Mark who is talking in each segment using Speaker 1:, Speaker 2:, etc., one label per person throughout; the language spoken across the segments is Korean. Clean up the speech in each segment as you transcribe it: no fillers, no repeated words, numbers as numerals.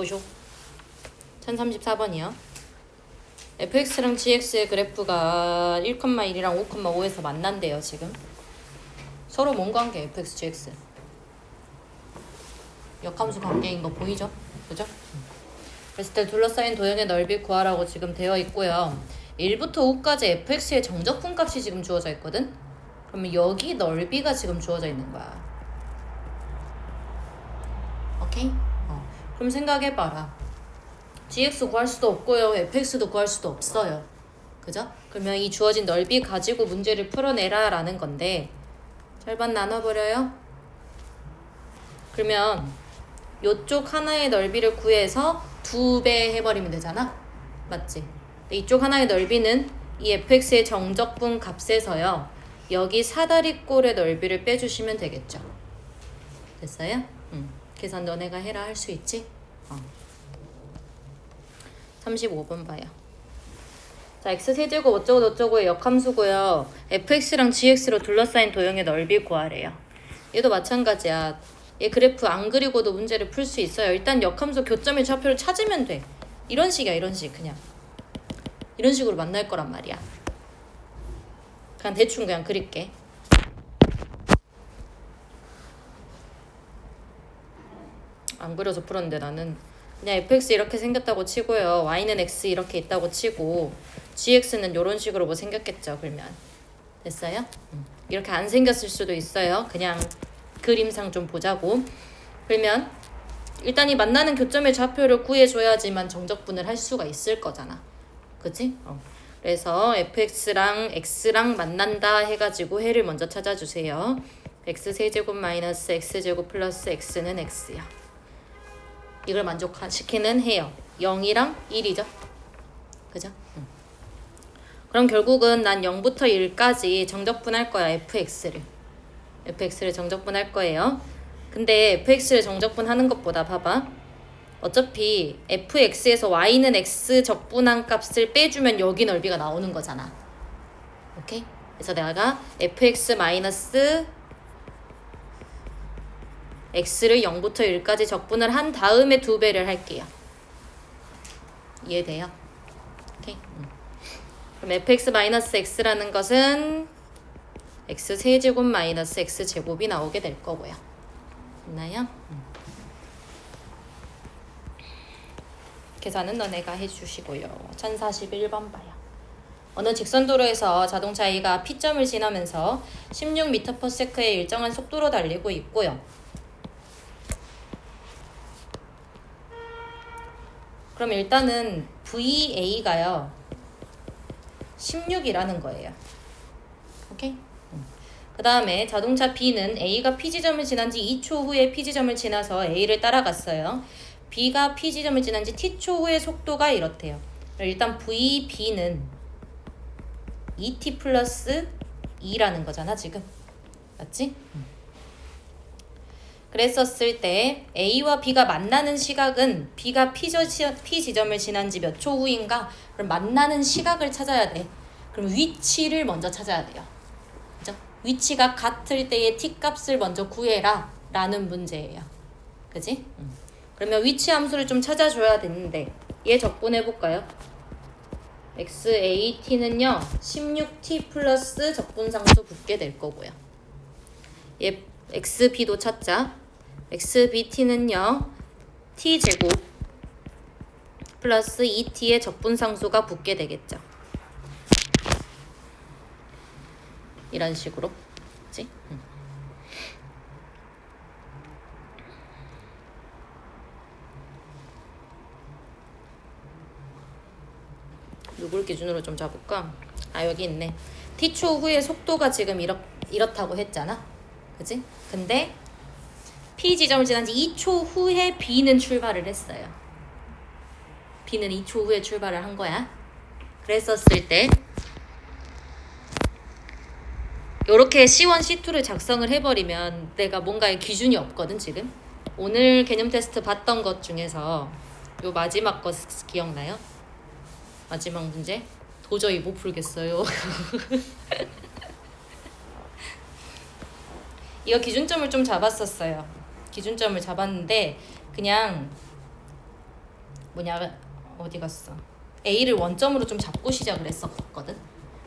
Speaker 1: 보쇼. 1034번이요. fx랑 gx의 그래프가 1,1이랑 5,5에서 만난대요. 지금 서로 뭔 관계? fx, gx 역함수 관계인 거 보이죠? 그죠? 그랬을 때 둘러싸인 도형의 넓이 구하라고 지금 되어 있고요. 1부터 5까지 fx의 정적분 값이 지금 주어져 있거든? 그러면 여기 넓이가 지금 주어져 있는 거야. 오케이? 그럼 생각해봐라. gx 구할 수도 없고요. fx도 구할 수도 없어요. 그죠? 그러면 이 주어진 넓이 가지고 문제를 풀어내라 라는 건데 절반 나눠버려요. 그러면 요쪽 하나의 넓이를 구해서 2배 해버리면 되잖아. 맞지? 이쪽 하나의 넓이는 이 fx의 정적분 값에서요. 여기 사다리꼴의 넓이를 빼주시면 되겠죠. 됐어요? 계산 너네가 해라 할 수 있지? 35번 봐요. 자, x세제곱 어쩌고저쩌고의 역함수고요. fx랑 gx로 둘러싸인 도형의 넓이 구하래요. 얘도 마찬가지야. 얘 그래프 안 그리고도 문제를 풀 수 있어요. 일단 역함수 교점의 좌표를 찾으면 돼. 이런 식이야, 이런 식. 그냥 이런 식으로 만날 거란 말이야. 그냥 대충 그냥 그릴게. 안 그려서 풀었는데 나는 그냥 fx 이렇게 생겼다고 치고요. y는 x 이렇게 있다고 치고 gx는 이런 식으로 뭐 생겼겠죠. 그러면 됐어요? 이렇게 안 생겼을 수도 있어요. 그냥 그림상 좀 보자고. 그러면 일단 이 만나는 교점의 좌표를 구해줘야지만 정적분을 할 수가 있을 거잖아. 그치? 그래서 fx랑 x랑 만난다 해가지고 해를 먼저 찾아주세요. x세제곱 마이너스 x제곱 플러스 x는 x야. 이걸 만족시키는 해요. 0이랑 1이죠. 그죠? 그럼 결국은 난 0부터 1까지 정적분할 거야. fx를 정적분할 거예요. 근데 fx를 정적분하는 것보다 봐봐. 어차피 fx에서 y는 x 적분한 값을 빼주면 여기 넓이가 나오는 거잖아. 오케이? 그래서 내가 fx 마이너스 x를 0부터 1까지 적분을 한 다음에 2배를 할게요. 이해돼요? 오케이? 그럼 fx 마이너스 x라는 것은 x세제곱 마이너스 x제곱이 나오게 될 거고요. 됐나요? 계산은 너네가 해주시고요. 1041번 봐요. 어느 직선도로에서 자동차 A가 P점을 지나면서 16m/s의 일정한 속도로 달리고 있고요. 그럼 일단은 VA가요 16이라는 거예요. 오케이? 그 다음에 자동차 B는 A가 P지점을 지난 지 2초 후에 P지점을 지나서 A를 따라갔어요. B가 P지점을 지난 지 T초 후에 속도가 이렇대요. 일단 VB는 2T 플러스 2라는 거잖아 지금. 맞지? 그랬었을 때 A와 B가 만나는 시각은 B가 P지점을 지난 지 몇 초 후인가? 그럼 만나는 시각을 찾아야 돼. 그럼 위치를 먼저 찾아야 돼요. 그죠? 위치가 같을 때의 T값을 먼저 구해라 라는 문제예요. 그지? 그러면 위치 함수를 좀 찾아줘야 되는데 얘 적분해볼까요? XAT는요 16T 플러스 적분상수 붙게 될 거고요. 얘 XB도 찾자. XBT는요 T제곱 플러스 2T의 적분상수가 붙게 되겠죠. 이런 식으로. 그치? 누굴 기준으로 좀 잡을까? 여기 있네. T초 후에 속도가 지금 이렇다고 했잖아. 그치? 근데 P 지점을 지난 지 2초 후에 B는 출발을 했어요. B는 2초 후에 출발을 한 거야. 그랬었을 때 요렇게 C1, C2를 작성을 해버리면 내가 뭔가의 기준이 없거든 지금. 오늘 개념 테스트 봤던 것 중에서 요 마지막 거 기억나요? 마지막 문제? 도저히 못 풀겠어요. 이거 기준점을 좀 잡았었어요. 기준점을 잡았는데 그냥 뭐냐 어디 갔어? A를 원점으로 좀 잡고 시작을 했었거든.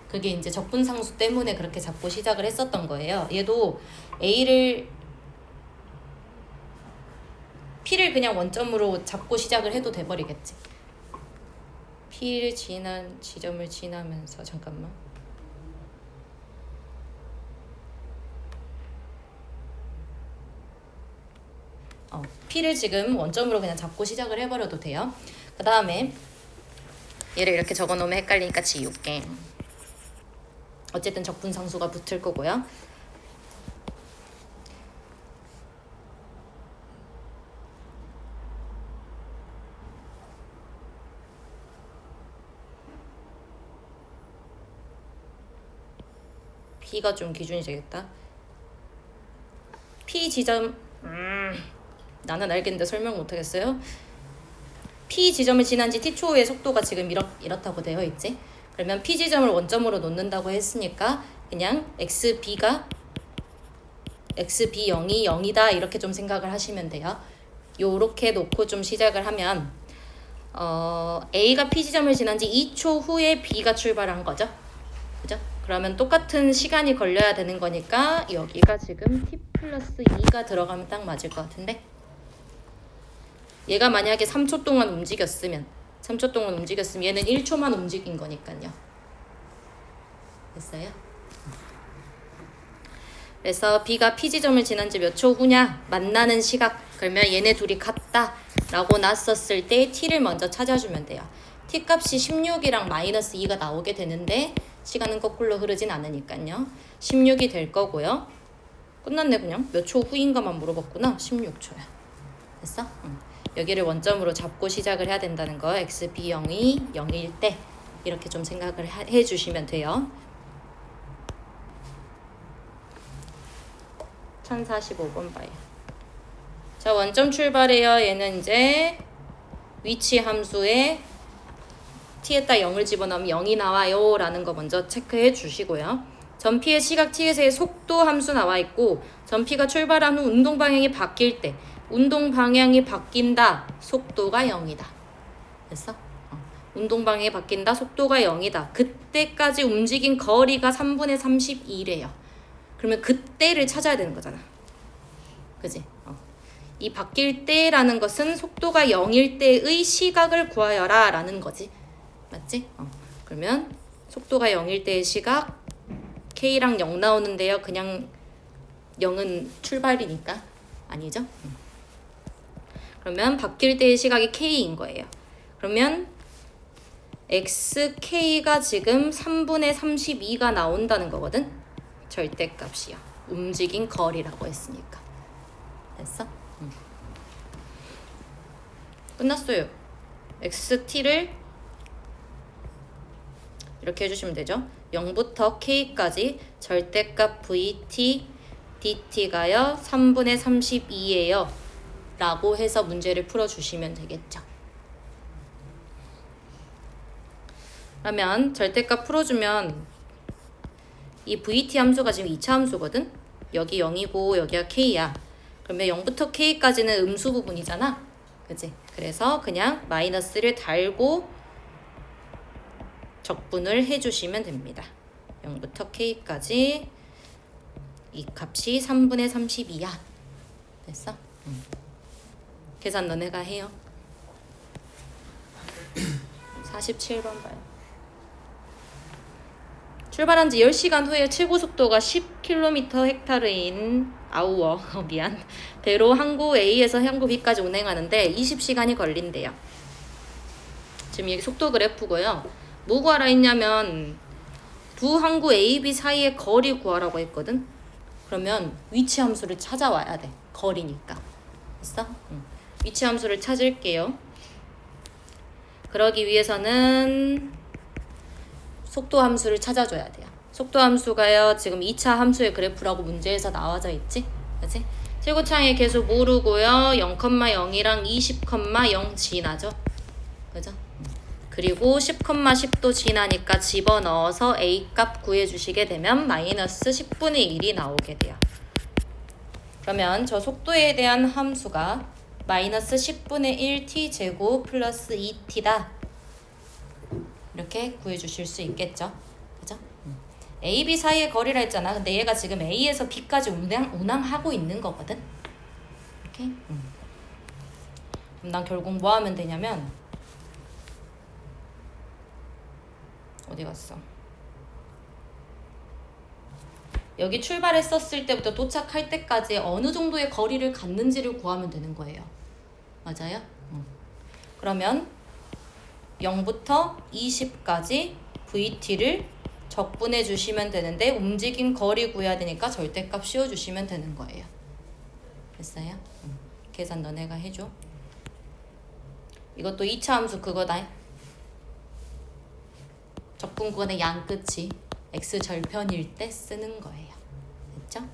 Speaker 1: 그게 이제 적분상수 때문에 그렇게 잡고 시작을 했었던 거예요. 얘도 P를 그냥 원점으로 잡고 시작을 해도 돼버리겠지. P를 지난 지점을 지나면서 잠깐만. P를 지금 원점으로 그냥 잡고 시작을 해버려도 돼요. 그 다음에 얘를 이렇게 적어놓으면 헷갈리니까 지울게. 어쨌든 적분상수가 붙을 거고요. B가 좀 기준이 되겠다. P 지점 나는 알겠는데 설명 못하겠어요. P 지점을 지난 지 T초의 속도가 지금 이렇다고 되어 있지. 그러면 P 지점을 원점으로 놓는다고 했으니까 그냥 XB가 XB0이 0이다 이렇게 좀 생각을 하시면 돼요. 요렇게 놓고 좀 시작을 하면 A가 P 지점을 지난 지 2초 후에 B가 출발한 거죠. 그죠? 그러면 똑같은 시간이 걸려야 되는 거니까 여기가 지금 T 플러스 2가 들어가면 딱 맞을 것 같은데, 얘가 만약에 3초 동안 움직였으면 얘는 1초만 움직인 거니까요. 됐어요? 그래서 B가 P 지점을 지난 지 몇 초 후냐? 만나는 시각. 그러면 얘네 둘이 같다 라고 놨었을 때 T를 먼저 찾아주면 돼요. T 값이 16이랑 마이너스 2가 나오게 되는데 시간은 거꾸로 흐르진 않으니까요. 16이 될 거고요. 끝났네. 그냥 몇 초 후인가만 물어봤구나. 16초야. 됐어? 응. 여기를 원점으로 잡고 시작을 해야 된다는 거. XB0이 0일 때 이렇게 좀 생각을 해주시면 돼요. 1045번 봐요. 자, 원점 출발해요. 얘는 이제 위치 함수에 t에다 0을 집어넣으면 0이 나와요 라는 거 먼저 체크해 주시고요. 전 P의 시각 T에서의 속도 함수 나와 있고, 전 P가 출발한 후 운동 방향이 바뀔 때 운동 방향이 바뀐다, 속도가 0이다. 됐어? 운동 방향이 바뀐다, 속도가 0이다. 그때까지 움직인 거리가 3분의 32래요. 그러면 그때를 찾아야 되는 거잖아. 그지? 이 바뀔 때라는 것은 속도가 0일 때의 시각을 구하여라 라는 거지. 맞지? 그러면 속도가 0일 때의 시각 K랑 0 나오는데요. 그냥 0은 출발이니까 아니죠? 그러면 바뀔 때의 시각이 K인 거예요. 그러면 XK가 지금 3분의 32가 나온다는 거거든. 절대값이요. 움직인 거리라고 했으니까. 됐어? 끝났어요. XT를 이렇게 해주시면 되죠. 0부터 K까지 절대값 VT DT가요 3분의 32예요 라고 해서 문제를 풀어주시면 되겠죠. 그러면 절대값 풀어주면 이 VT 함수가 지금 2차 함수거든. 여기 0이고 여기가 K야. 그러면 0부터 K까지는 음수 부분이잖아. 그치? 그래서 그냥 마이너스를 달고 적분을 해주시면 됩니다. 0부터 K까지 이 값이 3분의 32야. 됐어? 계산 너네가 해요. 47번 봐요. 출발한 지 10시간 후에 최고 속도가 10km 헥타르인 미안. 배로 항구 A에서 항구 B까지 운행하는데 20시간이 걸린대요. 지금 여기 속도 그래프고요. 뭐 구하라 했냐면 두 항구 A, B 사이의 거리 구하라고 했거든. 그러면 위치 함수를 찾아와야 돼. 거리니까. 됐어? 위치 함수를 찾을게요. 그러기 위해서는 속도 함수를 찾아줘야 돼요. 속도 함수가요. 지금 2차 함수의 그래프라고 문제에서 나와져 있지? 그치? 최고차항의 계수 모르고요. 0,0이랑 20,0 지나죠? 그죠? 그리고 10,10도 지나니까 집어넣어서 A값 구해주시게 되면 마이너스 10분의 1이 나오게 돼요. 그러면 저 속도에 대한 함수가 마이너스 10분의 1t 제곱 플러스 2t다. 이렇게 구해주실 수 있겠죠. 그죠? A, B 사이의 거리라 했잖아. 근데 얘가 지금 A에서 B까지 운항하고 있는 거거든. 이렇게. 그럼 난 결국 뭐 하면 되냐면 어디 갔어? 여기 출발했었을 때부터 도착할 때까지 어느 정도의 거리를 갔는지를 구하면 되는 거예요. 맞아요? 그러면 0부터 20까지 VT를 적분해 주시면 되는데 움직인 거리 구해야 되니까 절대값 씌워주시면 되는 거예요. 됐어요? 계산 너네가 해줘. 이것도 2차 함수 그거다. 적분구간의 양 끝이 x절편일 때 쓰는 거예요. 됐죠?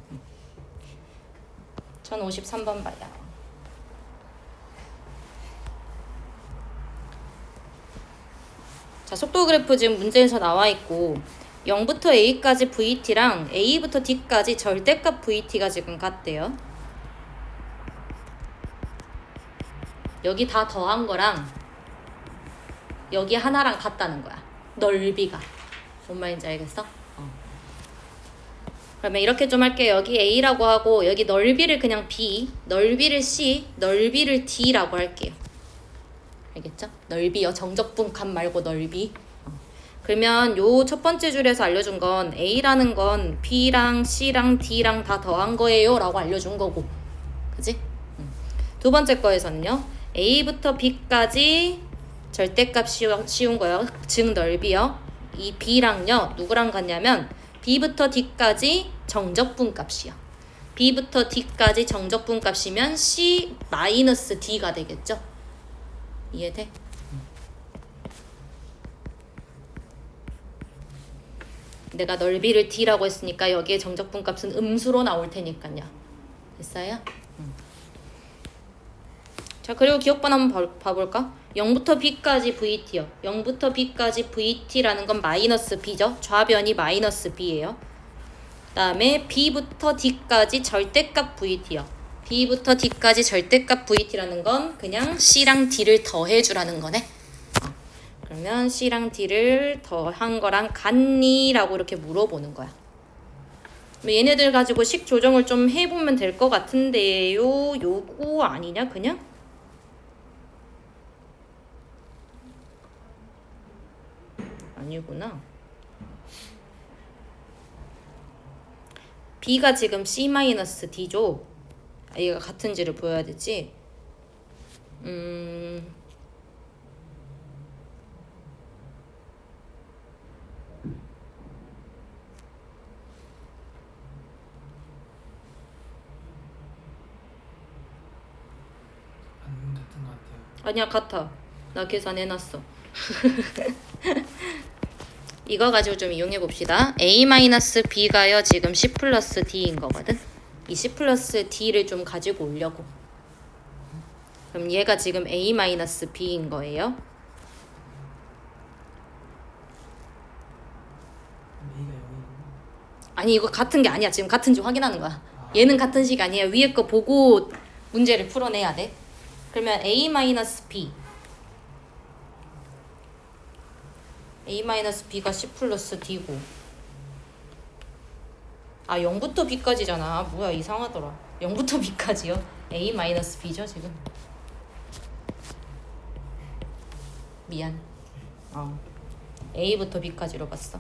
Speaker 1: 1053번 봐요. 자, 속도 그래프 지금 문제에서 나와 있고 0부터 a까지 vt랑 a부터 d까지 절대값 vt가 지금 같대요. 여기 다 더한 거랑 여기 하나랑 같다는 거야. 넓이가. 뭔 말인지 알겠어? 그러면 이렇게 좀 할게요. 여기 a라고 하고 여기 넓이를 그냥 b, 넓이를 c, 넓이를 d라고 할게요. 알겠죠? 넓이요. 정적분 값 말고 넓이. 그러면 요 첫 번째 줄에서 알려준 건 a라는 건 b랑 c랑 d랑 다 더한 거예요 라고 알려준 거고. 그지? 두 번째 거에서는요. a부터 b까지 절대값 씌운 거예요. 즉 넓이요. 이 b랑요. 누구랑 같냐면 b부터 d까지 정적분 값이요. b부터 d까지 정적분 값이면 c 마이너스 d가 되겠죠. 이해돼? 내가 넓이를 d라고 했으니까 여기에 정적분 값은 음수로 나올 테니까요. 됐어요? 자, 그리고 기억번 한번 봐볼까? 0부터 b까지 vt요. 0부터 b까지 vt라는 건 마이너스 b죠. 좌변이 마이너스 b예요. 그 다음에 b부터 d까지 절대값 vt요. b부터 d까지 절대값 vt라는 건 그냥 c랑 d를 더해주라는 거네. 그러면 c랑 d를 더한 거랑 같니? 라고 이렇게 물어보는 거야. 얘네들 가지고 식 조정을 좀 해보면 될 것 같은데요. 요거 아니냐 그냥? 아니구나. b가 지금 c-d죠. 얘가 같은지를 보여야 되지.
Speaker 2: 같은 것 같아요.
Speaker 1: 아니야, 같아. 나 계산해놨어. 이거 가지고 좀 이용해 봅시다. a-b가요 지금 c 플러스 d인 거거든. 이 c 플러스 d를 좀 가지고 오려고. 그럼 얘가 지금 a-b인 거예요.
Speaker 2: A가 0이고.
Speaker 1: 아니, 이거 같은 게 아니야. 지금 같은지 확인하는 거야. 얘는 같은 식 아니에요. 위에 거 보고 문제를 풀어내야 돼. 그러면 a-b a-b가 c 플러스 d고, 아 0부터 b까지잖아. 뭐야, 이상하더라. 0부터 b까지요. a-b죠 지금. 미안. a부터 b까지로 봤어.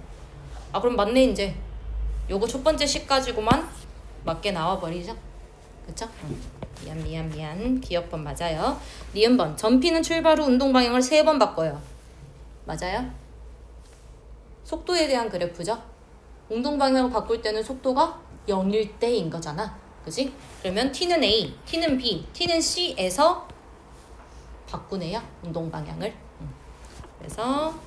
Speaker 1: 아, 그럼 맞네. 이제 요거 첫 번째 식 가지고만 맞게 나와버리죠. 그쵸? 미안. 기억번 맞아요. 니은번. 전피는 출발 후 운동 방향을 3번 바꿔요. 맞아요? 속도에 대한 그래프죠. 운동 방향을 바꿀 때는 속도가 0일 때인 거잖아. 그지? 그러면 t는 a, t는 b, t는 c에서 바꾸네요. 운동 방향을. 그래서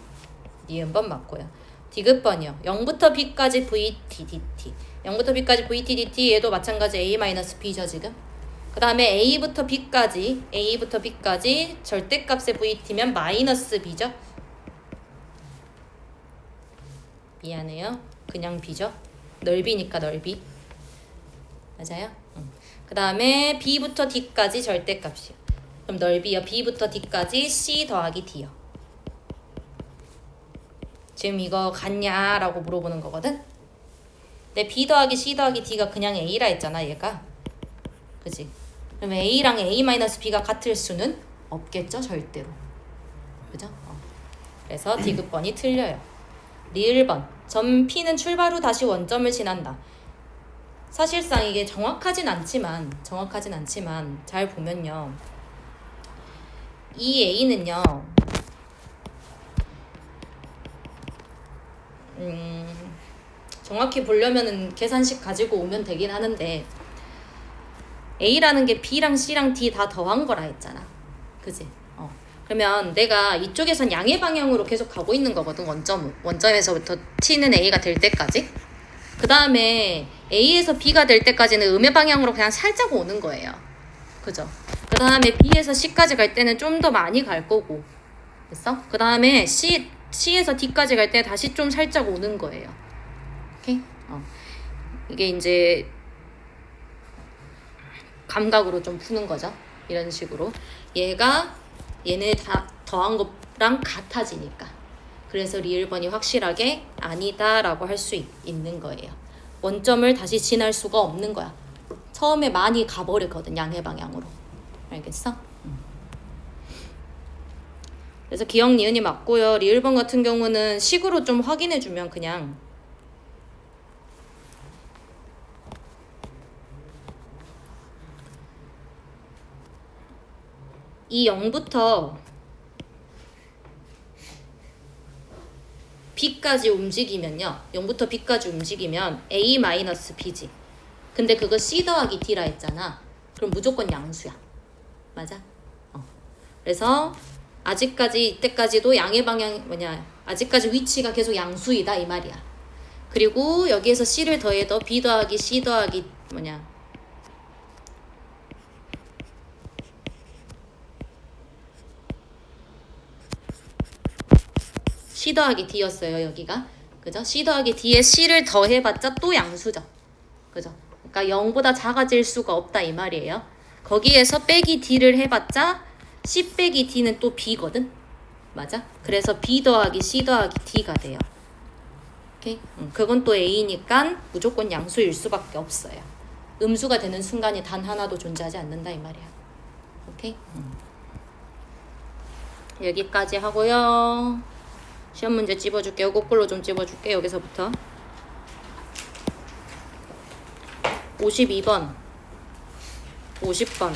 Speaker 1: 니은번 맞고요. 디귿번이요. 0부터 b까지 vt, dt. 0부터 b까지 vt, dt 얘도 마찬가지 a-b죠 지금. 그 다음에 a부터 b까지 절대값의 vt면 마이너스 b죠. 미안해요. 그냥 b죠. 넓이니까 넓이. 맞아요? 그 다음에 b부터 d까지 절대값이요. 그럼 넓이요. B부터 D까지 C 더하기 D요. 지금 이거 같냐라고 물어보는 거거든. 근데 B 더하기 C 더하기 D가 그냥 A라 했잖아 얘가. 그지? 그럼 A랑 A-B가 같을 수는 없겠죠 절대로. 그죠? 그래서 D급번이 틀려요. 리을번. 점 P는 출발 후 다시 원점을 지난다. 사실상 이게 정확하진 않지만 잘 보면요. 이 A는요. 정확히 보려면은 계산식 가지고 오면 되긴 하는데 A라는 게 B랑 C랑 D 다 더한 거라 했잖아. 그지? 그러면 내가 이쪽에선 양의 방향으로 계속 가고 있는 거거든. 원점에서부터 T는 A가 될 때까지. 그 다음에 A에서 B가 될 때까지는 음의 방향으로 그냥 살짝 오는 거예요. 그죠? 그 다음에 B에서 C까지 갈 때는 좀 더 많이 갈 거고. 됐어? 그 다음에 C에서 D까지 갈 때 다시 좀 살짝 오는 거예요. 오케이? 이게 이제 감각으로 좀 푸는 거죠. 이런 식으로. 얘네 다 더한 거랑 같아지니까. 그래서 리을번이 확실하게 아니다라고 할 수 있는 거예요. 원점을 다시 지날 수가 없는 거야. 처음에 많이 가버리거든. 양의 방향으로. 알겠어? 그래서 기억 니은이 맞고요. 리을번 같은 경우는 식으로 좀 확인해주면 그냥 이 0부터 B까지 움직이면요. 0부터 B까지 움직이면 A-B지. 근데 그거 C 더하기 D라 했잖아. 그럼 무조건 양수야. 맞아? 그래서 아직까지 이때까지도 양의 방향 아직까지 위치가 계속 양수이다 이 말이야. 그리고 여기에서 C를 더해도 B 더하기 C 더하기 C 더하기 D였어요 여기가. 그죠? C 더하기 D에 C를 더해봤자 또 양수죠. 그죠? 그러니까 0보다 작아질 수가 없다 이 말이에요. 거기에서 빼기 D를 해봤자 C 빼기 D는 또 B거든. 맞아? 그래서 B 더하기 C 더하기 D가 돼요. 오케이? 그건 또 A니까 무조건 양수일 수밖에 없어요. 음수가 되는 순간이 단 하나도 존재하지 않는다 이 말이야. 오케이? 여기까지 하고요. 시험 문제 찝어줄게요. 거꾸로 좀 찝어줄게. 여기서부터 52번 50번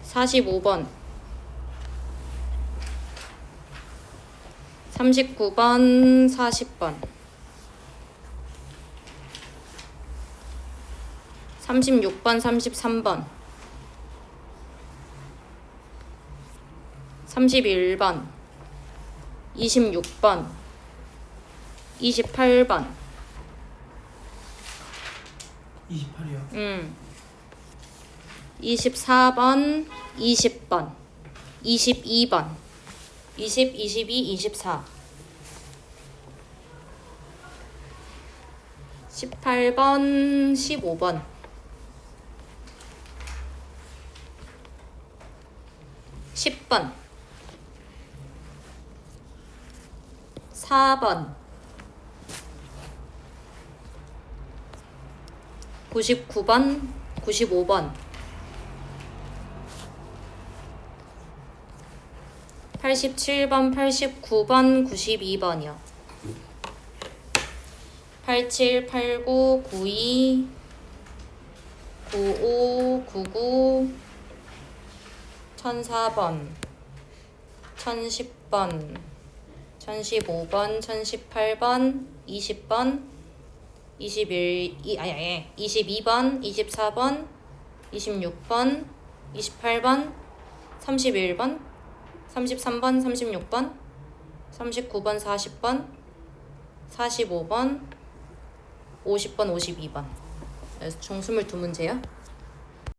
Speaker 1: 45번 39번 40번 36번 33번 31번 26번 28번
Speaker 2: 28이요?
Speaker 1: 24번 20번 22번 20, 22, 24 18번 15번 10번 4번 99번 95번 87번 89번 92번이요 87, 89, 92 95, 99 1004번 1010번 1015번 1018번 20번 22번 24번 26번 28번 31번 33번 36번 39번 40번 45번 50번 52번 그래서 총 22문제요.